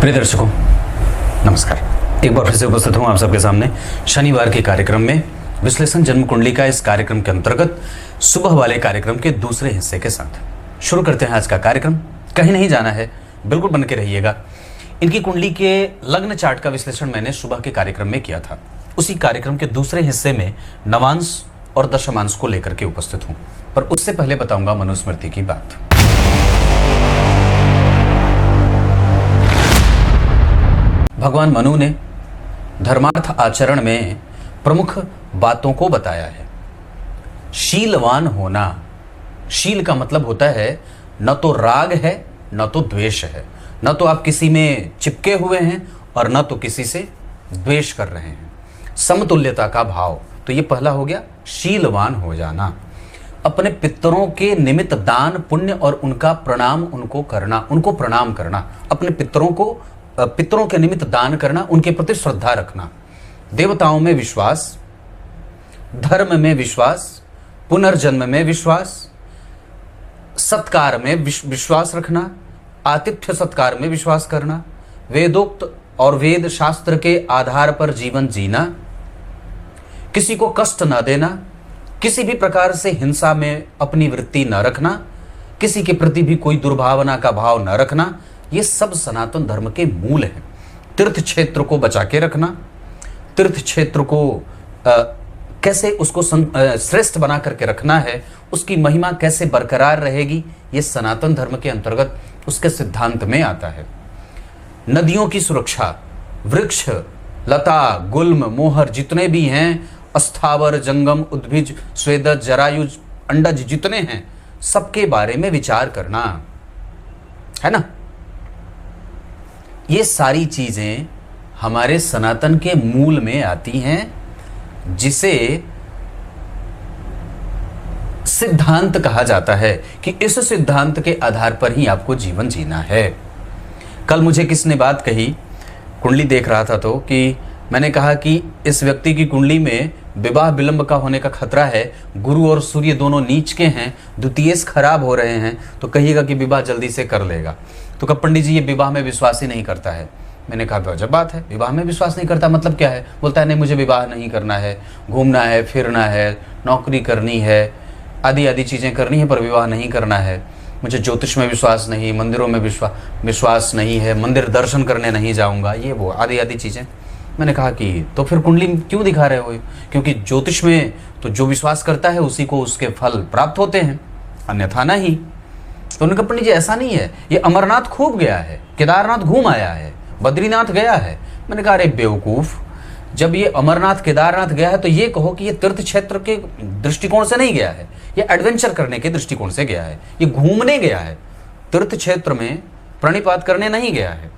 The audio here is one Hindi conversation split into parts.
प्रिय दर्शकों नमस्कार। एक बार फिर से उपस्थित हूं आप सबके सामने शनिवार के कार्यक्रम में विश्लेषण जन्म कुंडली का। इस कार्यक्रम के अंतर्गत सुबह वाले कार्यक्रम के दूसरे हिस्से के साथ शुरू करते हैं आज का कार्यक्रम। कहीं नहीं जाना है, बिल्कुल बन के रहिएगा। इनकी कुंडली के लग्न चार्ट का विश्लेषण मैंने सुबह के कार्यक्रम में किया था। उसी कार्यक्रम के दूसरे हिस्से में नवांश और दशमांश को लेकर के उपस्थित हूं, पर उससे पहले बताऊंगा मनुस्मृति की बात। भगवान मनु ने धर्मार्थ आचरण में प्रमुख बातों को बताया है। शीलवान होना, शील का मतलब होता है न तो राग है न तो द्वेष है, न तो आप किसी में चिपके हुए हैं और न तो किसी से द्वेष कर रहे हैं। समतुल्यता का भाव, तो ये पहला हो गया शीलवान हो जाना। अपने पितरों के निमित्त दान पुण्य और उनका प्रणाम उनको करना, उनको प्रणाम करना, अपने पितरों के निमित्त दान करना, उनके प्रति श्रद्धा रखना, देवताओं में विश्वास, धर्म में विश्वास, पुनर्जन्म में विश्वास, सत्कार में विश्वास रखना, आतिथ्य सत्कार में विश्वास करना, वेदोक्त और वेद शास्त्र के आधार पर जीवन जीना, किसी को कष्ट न देना, किसी भी प्रकार से हिंसा में अपनी वृत्ति न रखना, किसी के प्रति भी कोई दुर्भावना का भाव न रखना, ये सब सनातन धर्म के मूल हैं। तीर्थ क्षेत्र को बचा के रखना, तीर्थ क्षेत्र को कैसे उसको श्रेष्ठ बना करके रखना है, उसकी महिमा कैसे बरकरार रहेगी, ये सनातन धर्म के अंतर्गत उसके सिद्धांत में आता है। नदियों की सुरक्षा, वृक्ष लता गुल्म मोहर जितने भी हैं, अस्थावर जंगम उद्भिज स्वेदज जरायुज अंडज जितने हैं, सबके बारे में विचार करना है ना। ये सारी चीजें हमारे सनातन के मूल में आती हैं, जिसे सिद्धांत कहा जाता है कि इस सिद्धांत के आधार पर ही आपको जीवन जीना है। कल मुझे किसने बात कही, कुंडली देख रहा था तो, कि मैंने कहा कि इस व्यक्ति की कुंडली में विवाह विलंब का होने का खतरा है, गुरु और सूर्य दोनों नीच के हैं, द्वितीयेश खराब हो रहे हैं, तो कहिएगा कि विवाह जल्दी से कर लेगा। तो कब पंडित जी ये विवाह में विश्वास ही नहीं करता है। मैंने कहा अजब बात है, विवाह में विश्वास नहीं करता मतलब क्या है। बोलता है नहीं मुझे विवाह नहीं करना है, घूमना है फिरना है, नौकरी करनी है, आदि आदि चीज़ें करनी है, पर विवाह नहीं करना है। मुझे ज्योतिष में विश्वास नहीं, मंदिरों में विश्वास नहीं है, मंदिर दर्शन करने नहीं जाऊँगा, ये वो आदि आदि चीज़ें। मैंने कहा कि तो फिर कुंडली क्यों दिखा रहे हो, क्योंकि ज्योतिष में तो जो विश्वास करता है उसी को उसके फल प्राप्त होते हैं, अन्यथा नहीं। तो उन्होंने कहा पंडित जी ऐसा नहीं है, ये अमरनाथ खूब गया है, केदारनाथ घूम आया है, बद्रीनाथ गया है। मैंने कहा अरे बेवकूफ़, जब ये अमरनाथ केदारनाथ गया है तो ये कहो कि ये तीर्थ क्षेत्र के दृष्टिकोण से नहीं गया है, ये एडवेंचर करने के दृष्टिकोण से गया है, ये घूमने गया है, तीर्थ क्षेत्र में प्रणिपात करने नहीं गया है।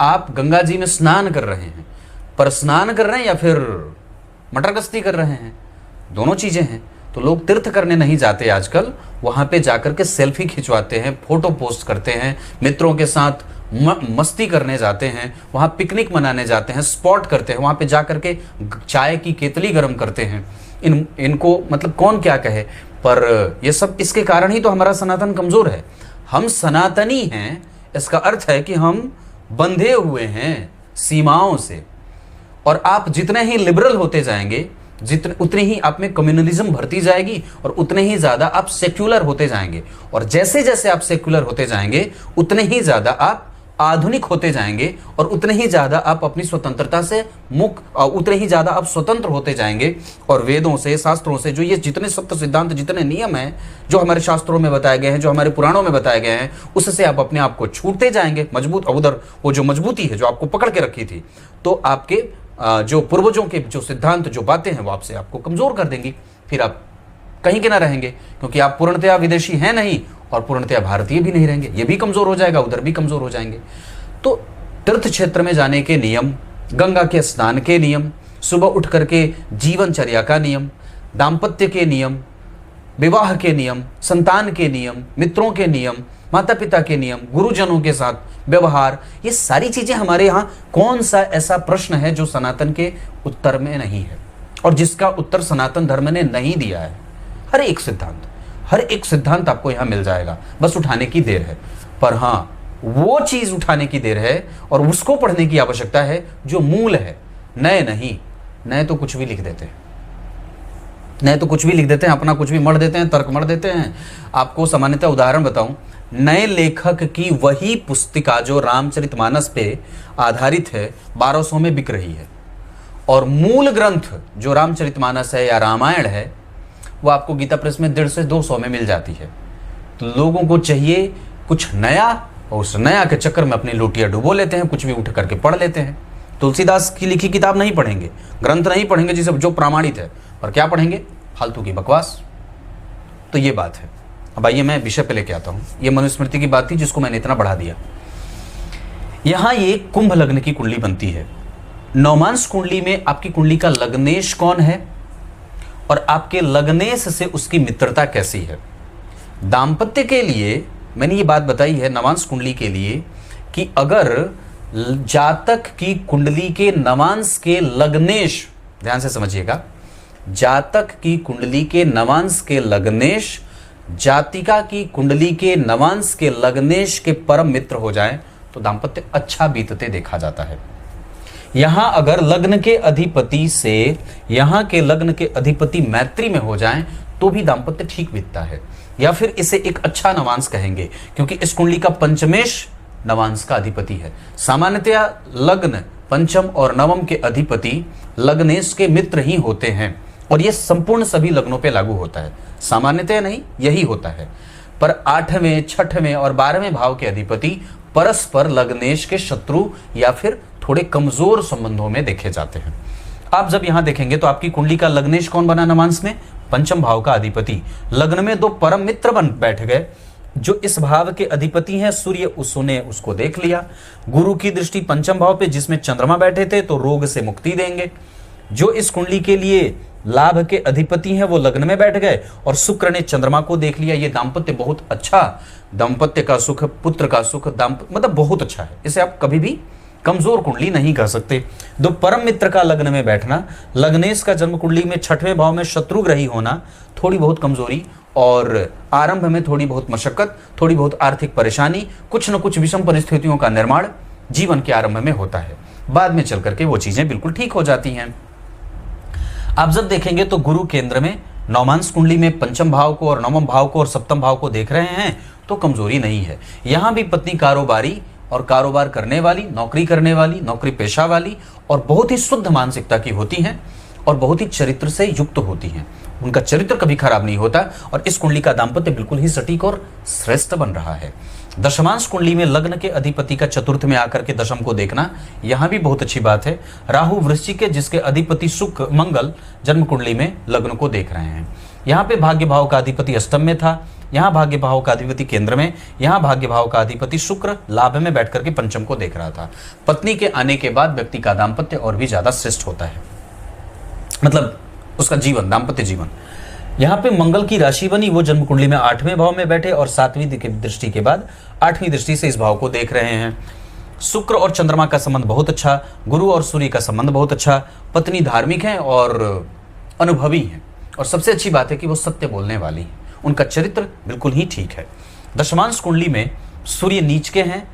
आप गंगा जी में स्नान कर रहे हैं, पर स्नान कर रहे हैं या फिर मटर गश्ती कर रहे हैं, दोनों चीज़ें हैं। तो लोग तीर्थ करने नहीं जाते आजकल, वहाँ पे जाकर के सेल्फी खिंचवाते हैं, फोटो पोस्ट करते हैं, मित्रों के साथ मस्ती करने जाते हैं, वहाँ पिकनिक मनाने जाते हैं, स्पॉट करते हैं, वहाँ पे जाकर के चाय की केतली गर्म करते हैं। इनको मतलब कौन क्या कहे, पर ये सब इसके कारण ही तो हमारा सनातन कमज़ोर है। हम सनातनी हैं, इसका अर्थ है कि हम बंधे हुए हैं सीमाओं से। और आप जितने ही लिबरल होते जाएंगे, उतनी ही आप में कम्युनलिज्म भरती जाएगी और उतने ही ज़्यादा आप सेक्युलर होते जाएंगे। और जैसे जैसे आप सेक्युलर होते जाएंगे उतने ही ज़्यादा आप आधुनिक होते जाएंगे और उतने ही ज़्यादा आप अपनी स्वतंत्रता से उतने ही ज़्यादा आप स्वतंत्र होते जाएंगे। और वेदों से, शास्त्रों से जो ये जितने सत्य सिद्धांत, जितने नियम हैं जो हमारे शास्त्रों में बताए गए हैं, जो हमारे पुराणों में बताए गए हैं, उससे आप अपने आप को छूटते जाएंगे मजबूत। उधर वो जो मजबूती है जो आपको पकड़ के रखी थी, तो आपके जो पूर्वजों के जो सिद्धांत, जो बातें हैं, वो आपसे आपको कमज़ोर कर देंगी। फिर आप कहीं के ना रहेंगे, क्योंकि आप पूर्णतया विदेशी हैं नहीं और पूर्णतया भारतीय भी नहीं रहेंगे। ये भी कमज़ोर हो जाएगा, उधर भी कमज़ोर हो जाएंगे। तो तीर्थ क्षेत्र में जाने के नियम, गंगा के स्नान के नियम, सुबह उठ करके जीवनचर्या का नियम, दाम्पत्य के नियम, विवाह के नियम, संतान के नियम, मित्रों के नियम, माता पिता के नियम, गुरुजनों के साथ व्यवहार, ये सारी चीज़ें हमारे यहाँ, कौन सा ऐसा प्रश्न है जो सनातन के उत्तर में नहीं है और जिसका उत्तर सनातन धर्म ने नहीं दिया है। हर एक सिद्धांत आपको यहाँ मिल जाएगा, बस उठाने की देर है। पर हाँ, वो चीज उठाने की देर है और उसको पढ़ने की आवश्यकता है जो मूल है, नए नहीं। नए तो कुछ भी लिख देते हैं, नए तो कुछ भी लिख देते हैं, अपना कुछ भी मढ़ देते हैं, तर्क मढ़ देते हैं। आपको सामान्यतः उदाहरण बताऊं, नए लेखक की वही पुस्तिका जो रामचरितमानस पे आधारित है 1200 में बिक रही है, और मूल ग्रंथ जो रामचरितमानस है या रामायण है वो आपको गीता प्रेस में 150 से 200 में मिल जाती है। तो लोगों को चाहिए कुछ नया, और उस नया के चक्कर में अपनी लुटिया डुबो लेते हैं, कुछ भी उठ करके पढ़ लेते हैं। तुलसीदास की लिखी किताब नहीं पढ़ेंगे, ग्रंथ नहीं पढ़ेंगे जिसे जो प्रमाणित है, और क्या पढ़ेंगे? फालतू की बकवास। तो ये बात है। अब आइए मैं विषय पे लेके आता हूं। ये मनुस्मृति की बात थी जिसको मैंने इतना बढ़ा दिया। यहां ये कुंभ लग्न की कुंडली बनती है। नवमांश कुंडली में आपकी कुंडली का लग्नेश कौन है और आपके लग्नेश से उसकी मित्रता कैसी है। दाम्पत्य के लिए मैंने ये बात बताई है नवांश कुंडली के लिए कि अगर जातक की कुंडली के नवांश के लग्नेश, ध्यान से समझिएगा, जातक की कुंडली के नवांश के लग्नेश जातिका की कुंडली के नवांश के लग्नेश के परम मित्र हो जाए तो दाम्पत्य अच्छा बीतते देखा जाता है। यहां अगर लग्न के अधिपति से यहां के लग्न के अधिपति मैत्री में हो जाएं तो भी दाम्पत्य ठीक बीतता है, या फिर इसे एक अच्छा नवांश कहेंगे क्योंकि इस कुंडली का पंचमेश नवांश का अधिपति है। सामान्यतया लग्न पंचम और नवम के अधिपति लग्नेश के मित्र ही होते हैं, और यह संपूर्ण सभी लग्नों पे लागू होता है। सामान्यतया नहीं, यही होता है। पर 8वें, 6वें और 12वें भाव के अधिपति परस्पर लग्नेश के शत्रु या फिर थोड़े कमजोर संबंधों में देखे जाते हैं। आप जब यहां देखेंगे तो आपकी कुंडली का लग्नेश कौन बना नवांश में? पंचम भाव का अधिपति। लग्न में 2 परम मित्र बन बैठ गए जो इस भाव के अधिपति हैं सूर्य, उसने उसको देख लिया। गुरु की दृष्टि पंचम भाव पे जिसमें चंद्रमा बैठे थे तो रोग से मुक्ति देंगे। जो इस कुंडली के लिए लाभ के अधिपति हैं वो लग्न में बैठ गए और शुक्र ने चंद्रमा को देख लिया। ये दाम्पत्य बहुत अच्छा, दाम्पत्य का सुख, पुत्र का सुख, मतलब बहुत अच्छा है। इसे आप कभी भी कमजोर कुंडली नहीं कह सकते। 2 परम मित्र का लग्न में बैठना, लग्नेश का जन्म कुंडली में 6वें भाव में शत्रुग्रही होना, थोड़ी बहुत कमजोरी और आरंभ में थोड़ी बहुत मशक्कत, थोड़ी बहुत आर्थिक परेशानी, कुछ न कुछ विषम परिस्थितियों का निर्माण जीवन के आरंभ में होता है। बाद में चल करके वो चीजें बिल्कुल ठीक हो जाती हैं। आप जब देखेंगे तो गुरु केंद्र में नवमांश कुंडली में पंचम भाव को और नवम भाव को और सप्तम भाव को देख रहे हैं तो कमजोरी नहीं है। यहां भी पत्नी कारोबारी और कारोबार करने वाली, नौकरी करने वाली, नौकरी पेशा वाली और बहुत ही शुद्ध मानसिकता की होती हैं और बहुत ही चरित्र से युक्त होती हैं। उनका चरित्र कभी खराब नहीं होता और इस कुंडली का दाम्पत्य बिल्कुल ही सटीक और श्रेष्ठ बन रहा है। दशमांश कुंडली में लग्न के अधिपति का चतुर्थ में आकर के दशम को देखना, यहां भी बहुत अच्छी बात है। राहु वृश्चिक के जिसके अधिपति शुक्र मंगल जन्म कुंडली में लग्न को देख रहे हैं। यहाँ पे भाग्य भाव का अधिपति अष्टम में था, यहाँ भाग्य भाव का अधिपति केंद्र में, यहाँ भाग्य भाव का अधिपति शुक्र लाभ में बैठ करके पंचम को देख रहा था। पत्नी के आने के बाद व्यक्ति का दाम्पत्य और भी ज्यादा श्रेष्ठ होता है, मतलब उसका जीवन, दाम्पत्य जीवन। यहाँ पे मंगल की राशि बनी, वो जन्म कुंडली में 8वें भाव में बैठे और 7वीं दृष्टि के बाद 8वीं दृष्टि से इस भाव को देख रहे हैं। शुक्र और चंद्रमा का संबंध बहुत अच्छा, गुरु और सूर्य का संबंध बहुत अच्छा। पत्नी धार्मिक है और अनुभवी है और सबसे अच्छी बात है कि वो सत्य बोलने वाली है, उनका चरित्र बिल्कुल ही ठीक है। दशमांश कुंडली में सूर्य नीच के हैं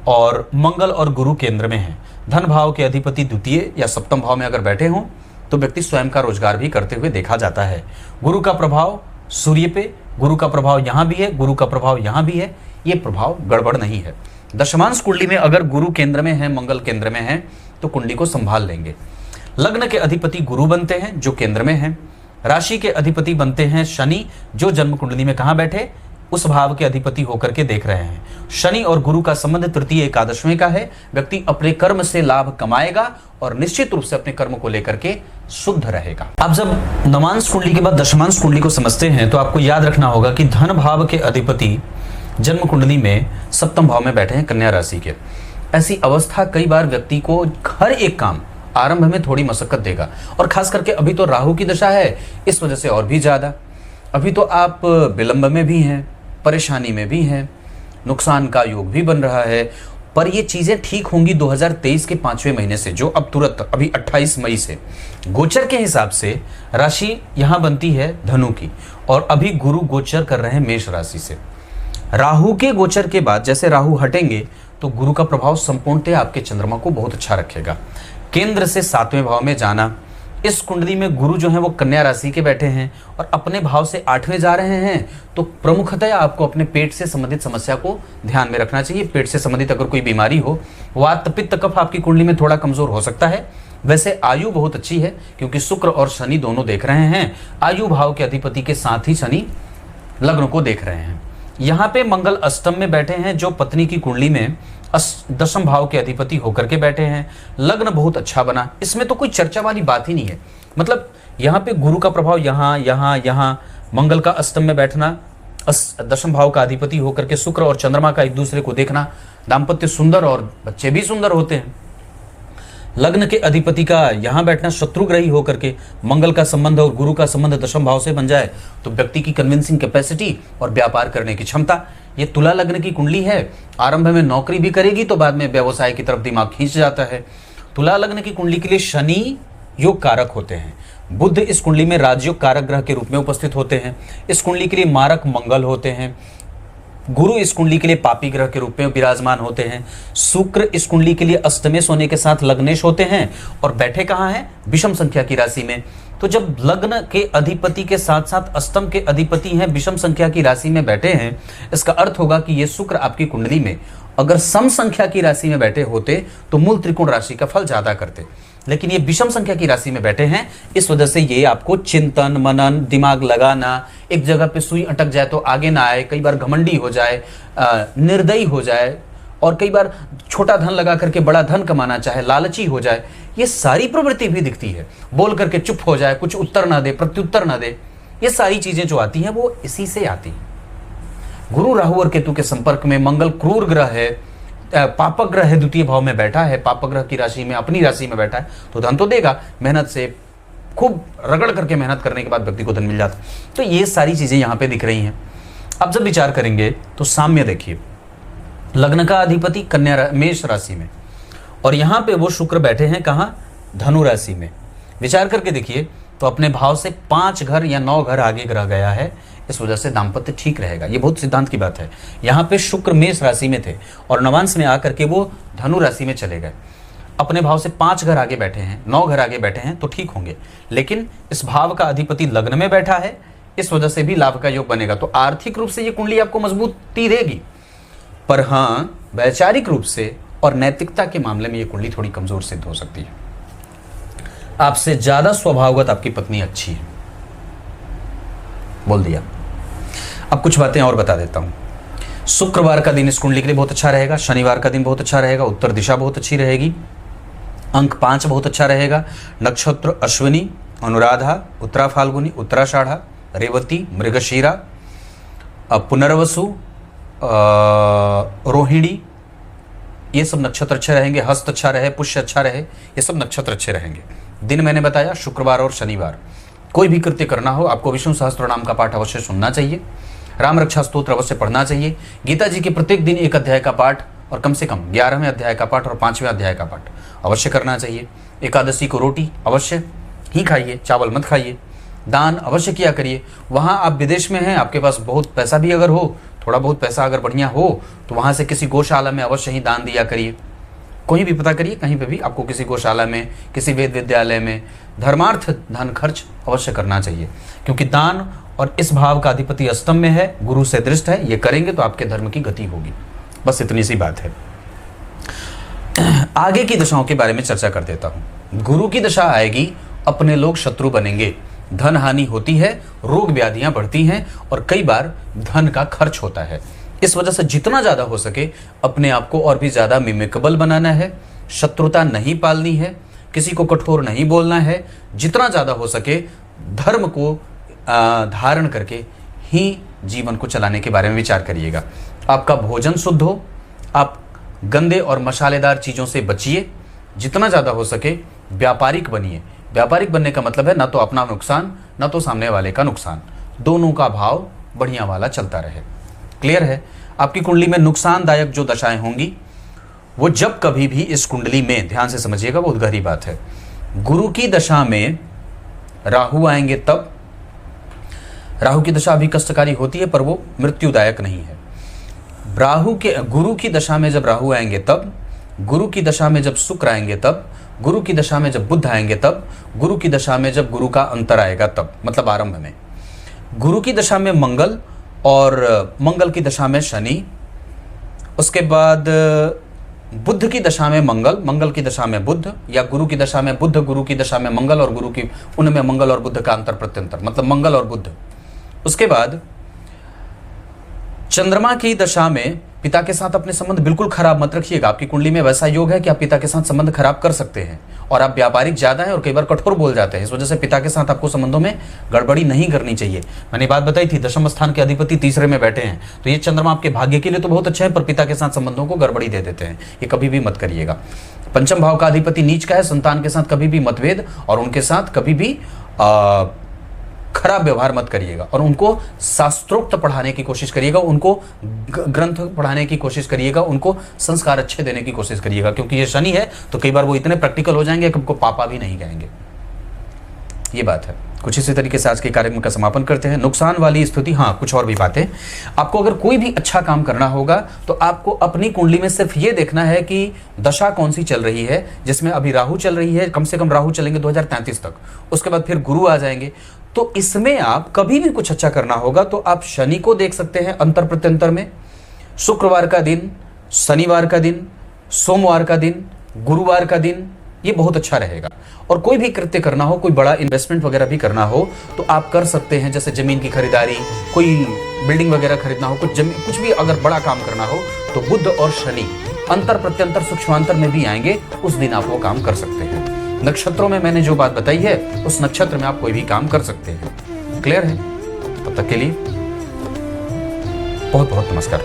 और मंगल और गुरु केंद्र में हैं। धन भाव के अधिपति द्वितीय या सप्तम भाव में अगर बैठे हों तो व्यक्ति स्वयं का रोजगार भी करते हुए देखा जाता है। गुरु का प्रभाव सूर्य पे, गुरु का प्रभाव यहां भी है, गुरु का प्रभाव यहां भी है, ये प्रभाव गड़बड़ नहीं है। दशमांश कुंडली में अगर गुरु केंद्र में है, मंगल केंद्र में है तो कुंडली को संभाल लेंगे। लग्न के अधिपति गुरु बनते हैं जो केंद्र में है। राशि के अधिपति बनते हैं शनि जो जन्म कुंडली में कहां बैठे, उस भाव के अधिपति होकर के देख रहे हैं। शनि और गुरु का संबंध तृतीय एकादशवें का है। व्यक्ति अपने कर्म से लाभ कमाएगा और निश्चित रूप से अपने कर्म को लेकर के शुद्ध रहेगा। आप जब नवांश कुंडली के बाद दशमांश कुंडली को समझते हैं तो आपको याद रखना होगा कि धन भाव के अधिपति जन्म कुंडली में सप्तम भाव में बैठे हैं कन्या राशि के। ऐसी अवस्था कई बार व्यक्ति को हर एक काम आरंभ में थोड़ी मशक्कत देगा और खास करके अभी तो राहु की दशा है, इस वजह से और भी ज्यादा। अभी तो आप विलंब में भी हैं, परेशानी में भी हैं, नुकसान का योग भी बन रहा है, पर ये चीजें ठीक होंगी 2023 के 5वें महीने से, जो अब तुरंत अभी 28 मई से गोचर के हिसाब से राशि यहां बनती है धनु की और अभी गुरु गोचर कर रहे हैं मेष राशि से। राहु के गोचर के बाद जैसे राहु हटेंगे तो गुरु का प्रभाव संपूर्णतः आपके चंद्रमा को बहुत अच्छा रखेगा। केंद्र से 7वें भाव में जाना, इस कुंडली में गुरु जो है वो कन्या राशि के बैठे हैं और अपने भाव से 8वें जा रहे हैं, तो प्रमुखतः आपको अपने पेट से संबंधित समस्या को ध्यान में रखना चाहिए। पेट से संबंधित अगर कोई बीमारी हो, वात पित्त कफ आपकी कुंडली में थोड़ा कमजोर हो सकता है। वैसे आयु बहुत अच्छी है क्योंकि शुक्र और शनि दोनों देख रहे हैं। आयु भाव के अधिपति के साथ ही शनि लग्न को देख रहे हैं। यहाँ पे मंगल अष्टम में बैठे हैं, जो पत्नी की कुंडली में 10वें भाव के अधिपति होकर के बैठे हैं। लग्न बहुत अच्छा बना, इसमें तो कोई चर्चा वाली बात ही नहीं है। मतलब यहाँ पे गुरु का प्रभाव यहाँ मंगल का अष्टम में बैठना, 10वें भाव का अधिपति होकर के शुक्र और चंद्रमा का एक दूसरे को देखना, दाम्पत्य सुंदर और बच्चे भी सुंदर होते हैं। लग्न के अधिपति का यहां बैठना, शत्रुग्रही होकर के मंगल का संबंध और गुरु का संबंध 10वें भाव से बन जाए तो व्यक्ति की कन्विंसिंग कैपेसिटी और व्यापार करने की क्षमता, ये तुला लग्न की कुंडली है। आरंभ में नौकरी भी करेगी तो बाद में व्यवसाय की तरफ दिमाग खींच जाता है। तुला लग्न की कुंडली के लिए शनि योग कारक होते हैं। बुध इस कुंडली में राजयोग कारक ग्रह के रूप में उपस्थित होते हैं। इस कुंडली के लिए मारक मंगल होते हैं। गुरु इस कुंडली के लिए पापी ग्रह के रूप में विराजमान होते हैं। शुक्र इस कुंडली के लिए अष्टमेश होने के साथ लग्नेश होते हैं और बैठे कहाँ हैं? विषम संख्या की राशि में। तो जब लग्न के अधिपति के साथ साथ अष्टम के अधिपति हैं, विषम संख्या की राशि में बैठे हैं, इसका अर्थ होगा कि ये शुक्र आपकी कुंडली में अगर सम संख्या की राशि में बैठे होते तो मूल त्रिकोण राशि का फल ज्यादा करते, लेकिन ये विषम संख्या की राशि में बैठे हैं। इस वजह से ये आपको चिंतन मनन, दिमाग लगाना, एक जगह पे सुई अटक जाए तो आगे ना आए, कई बार घमंडी हो जाए, निर्दयी हो जाए और कई बार छोटा धन लगा करके बड़ा धन कमाना चाहे, लालची हो जाए, ये सारी प्रवृत्ति भी दिखती है। बोल करके चुप हो जाए, कुछ उत्तर ना दे, प्रत्युत्तर ना दे, ये सारी चीजें जो आती हैं वो इसी से आती हैं। गुरु राहु और केतु के संपर्क में, मंगल क्रूर ग्रह है, पापक ग्रह है, द्वितीय भाव में बैठा है, पापक ग्रह की राशि में अपनी राशि में बैठा है तो धन तो देगा। मेहनत से खूब रगड़ करके मेहनत करने के बाद व्यक्ति को धन मिल जाता है। तो ये सारी चीजें यहाँ पे दिख रही हैं। अब जब विचार करेंगे तो साम्य देखिए, लग्न का अधिपति कन्या मेष राशि में और यहाँ पे वो शुक्र बैठे हैं कहाँ? धनु राशि में। विचार करके देखिए तो अपने भाव से 5 घर या 9 घर आगे ग्रह गया है, इस वजह से दाम्पत्य ठीक रहेगा। ये बहुत सिद्धांत की बात है। यहाँ पे शुक्र मेष राशि में थे और नवांश में आकर के वो धनु राशि में चले गए। अपने भाव से 5 घर आगे बैठे हैं, 9 घर आगे बैठे हैं तो ठीक होंगे, लेकिन इस भाव का अधिपति लग्न में बैठा है, इस वजह से भी लाभ का योग बनेगा। तो आर्थिक रूप से ये कुंडली आपको मजबूती देगी, पर हाँ वैचारिक रूप से और नैतिकता के मामले में ये कुंडली थोड़ी कमजोर सिद्ध हो सकती है। आपसे ज्यादा स्वभावगत आपकी पत्नी अच्छी है, बोल दिया। अब कुछ बातें और बता देता हूं। शुक्रवार का दिन इस कुंडली के लिए बहुत अच्छा रहेगा। शनिवार का दिन बहुत अच्छा रहेगा। उत्तर दिशा बहुत अच्छी रहेगी। अंक 5 बहुत अच्छा रहेगा। नक्षत्र अश्विनी, अनुराधा, उत्तरा फाल्गुनी, उत्तराषाढ़ा, रेवती, मृगशीरा, पुनर्वसु, रोहिणी, ये सब नक्षत्र अच्छे रहेंगे। हस्त अच्छा रहे, पुष्य अच्छा रहे, ये सब नक्षत्र अच्छे रहेंगे। दिन मैंने बताया शुक्रवार और शनिवार। कोई भी कृत्य करना हो आपको विष्णु सहस्त्र नाम का पाठ अवश्य सुनना चाहिए। राम रक्षा स्तोत्र अवश्य पढ़ना चाहिए। गीता जी के प्रत्येक दिन 1 अध्याय का पाठ और कम से कम 11वें अध्याय का पाठ और 5वें अध्याय का पाठ अवश्य करना चाहिए। एकादशी को रोटी अवश्य ही खाइए, चावल मत खाइए। दान अवश्य किया करिए। वहाँ आप विदेश में हैं, आपके पास बहुत पैसा भी अगर हो, थोड़ा बहुत पैसा अगर बढ़िया हो तो वहाँ से किसी गौशाला में अवश्य ही दान दिया करिए। कहीं भी पता करिए, कहीं पे भी आपको किसी गौशाला में, किसी वेद विद्यालय में धर्मार्थ धन खर्च अवश्य करना चाहिए, क्योंकि दान और इस भाव का अधिपति अष्टम में है, गुरु से दृष्ट है। ये करेंगे तो आपके धर्म की गति होगी। बस इतनी सी बात है। आगे की दशाओं के बारे में चर्चा कर देता हूं। गुरु की दशा आएगी, अपने लोग शत्रु बनेंगे, धन हानि होती है, रोग व्याधियां बढ़ती हैं और कई बार धन का खर्च होता है। इस वजह से जितना ज्यादा हो सके अपने आप को और भी ज्यादा मिमिकेबल बनाना है, शत्रुता नहीं पालनी है, किसी को कठोर नहीं बोलना है। जितना ज्यादा हो सके धर्म को धारण करके ही जीवन को चलाने के बारे में विचार करिएगा। आपका भोजन शुद्ध हो, आप गंदे और मसालेदार चीजों से बचिए। जितना ज्यादा हो सके व्यापारिक बनिए। व्यापारिक बनने का मतलब है ना तो अपना नुकसान ना तो सामने वाले का नुकसान, दोनों का भाव बढ़िया वाला चलता रहे। क्लियर है? आपकी कुंडली में नुकसानदायक जो दशाएं होंगी वो जब कभी भी इस कुंडली में, ध्यान से समझिएगा, बहुत गहरी बात है, गुरु की दशा में राहु आएंगे तब। राहु की दशा अभी कष्टकारी होती है पर वो मृत्युदायक नहीं है। राहु के गुरु की दशा में जब राहु आएंगे तब, गुरु की दशा में जब शुक्र आएंगे तब, गुरु की दशा में जब बुध आएंगे तब, गुरु की दशा में जब गुरु का अंतर आएगा तब, मतलब आरंभ में गुरु की दशा में मंगल और मंगल की दशा में शनि, उसके बाद बुध की दशा में मंगल, मंगल की दशा में बुध, या गुरु की दशा में बुध, गुरु की दशा में मंगल, और गुरु की उनमें मंगल और बुध का अंतर प्रत्यंतर, मतलब मंगल और बुध। उसके बाद चंद्रमा की दशा में पिता के साथ अपने संबंध बिल्कुल खराब मत रखिएगा। आपकी कुंडली में वैसा योग है कि आप पिता के साथ संबंध खराब कर सकते हैं, और आप व्यापारिक ज्यादा हैं और कई बार कठोर बोल जाते हैं, इस वजह से पिता के साथ आपको संबंधों में गड़बड़ी नहीं करनी चाहिए। मैंने बात बताई थी, दशम स्थान के अधिपति तीसरे में बैठे हैं, तो ये चंद्रमा आपके भाग्य के लिए तो बहुत अच्छा है, पर पिता के साथ संबंधों को गड़बड़ी दे देते हैं, ये कभी भी मत करिएगा। पंचम भाव का अधिपति नीच का है, संतान के साथ कभी भी मतभेद और उनके साथ कभी भी खराब व्यवहार मत करिएगा, और उनको शास्त्रोक्त पढ़ाने की कोशिश करिएगा, उनको ग्रंथ पढ़ाने की कोशिश करिएगा, उनको संस्कार अच्छे देने की कोशिश करिएगा, क्योंकि ये शनि है तो कई बार वो इतने प्रैक्टिकल हो जाएंगे कि हमको पापा भी नहीं कहेंगे। ये बात है। कुछ इसी तरीके से आज के कार्यक्रम का समापन करते हैं। नुकसान वाली स्थिति, हाँ कुछ और भी बातें। आपको अगर कोई भी अच्छा काम करना होगा तो आपको अपनी कुंडली में सिर्फ ये देखना है कि दशा कौन सी चल रही है, जिसमें अभी राहु चल रही है, कम से कम राहु चलेंगे 2033 तक, उसके बाद फिर गुरु आ जाएंगे। तो इसमें आप कभी भी कुछ अच्छा करना होगा तो आप शनि को देख सकते हैं अंतर प्रत्यंतर में, शुक्रवार का दिन, शनिवार का दिन, सोमवार का दिन, गुरुवार का दिन, ये बहुत अच्छा रहेगा। और कोई भी कृत्य करना हो, कोई बड़ा इन्वेस्टमेंट वगैरह भी करना हो तो आप कर सकते हैं, जैसे जमीन की खरीदारी, कोई बिल्डिंग वगैरह खरीदना हो, कुछ भी अगर बड़ा काम करना हो तो बुध और शनि अंतर प्रत्यंतर सूक्ष्मांतर में भी आएंगे, उस दिन आप वो काम कर सकते हैं। नक्षत्रों में मैंने जो बात बताई है उस नक्षत्र में आप कोई भी काम कर सकते हैं। क्लियर है? तब तक के लिए बहुत बहुत नमस्कार।